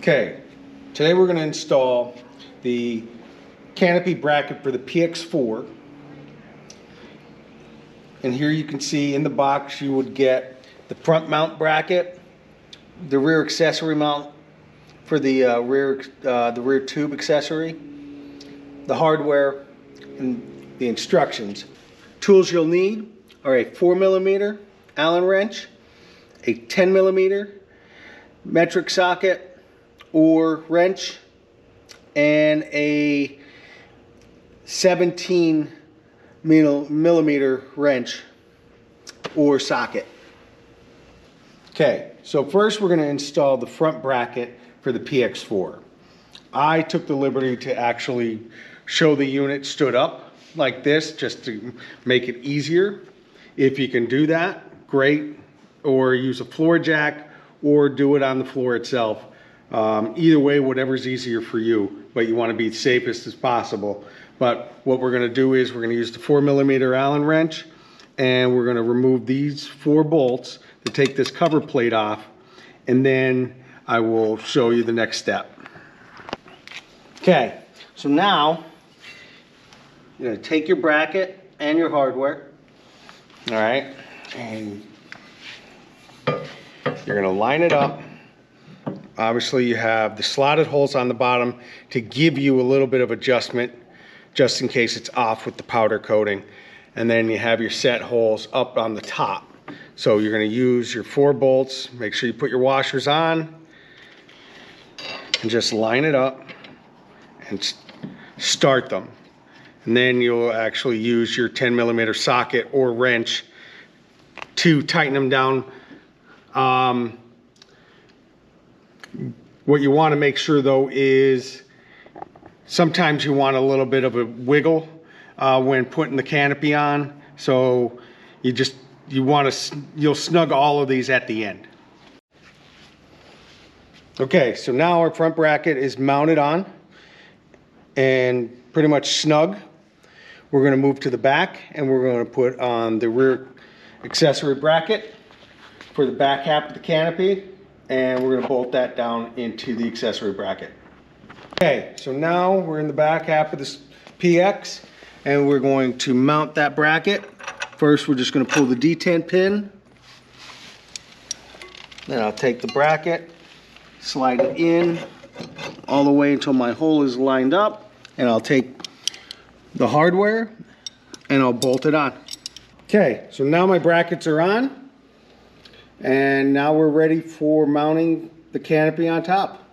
Okay, today we're going to install the canopy bracket for the PX4. And here you can see in the box you would get the front mount bracket, the rear accessory mount for the rear tube accessory, the hardware, and the instructions. Tools you'll need are a 4mm Allen wrench, a 10mm metric socket or wrench, and a 17mm wrench or socket. Okay, so first we're going to install the front bracket for the PX4. I took the liberty to actually show the unit stood up like this just to make it easier. If you can do that, great, or use a floor jack or do it on the floor itself. Either way, whatever's easier for you, but you want to be safest as possible. But what we're going to do is we're going to use the 4mm Allen wrench, and we're going to remove these 4 bolts to take this cover plate off, and then I will show you the next step. Okay, so now you're going to take your bracket and your hardware, all right, and you're going to line it up. Obviously you have the slotted holes on the bottom to give you a little bit of adjustment just in case it's off with the powder coating. And then you have your set holes up on the top. So you're going to use your 4 bolts. Make sure you put your washers on and just line it up and start them. And then you'll actually use your 10mm socket or wrench to tighten them down. What you want to make sure though is sometimes you want a little bit of a wiggle when putting the canopy on. So you'll snug all of these at the end. Okay, so now our front bracket is mounted on and pretty much snug. We're going to move to the back and we're going to put on the rear accessory bracket for the back half of the canopy, and we're going to bolt that down into the accessory bracket. Okay, so now we're in the back half of this PX and we're going to mount that bracket. First we're just going to pull the detent pin, then I'll take the bracket, slide it in all the way until my hole is lined up, and I'll take the hardware and I'll bolt it on. Okay, so now my brackets are on, and now we're ready for mounting the canopy on top.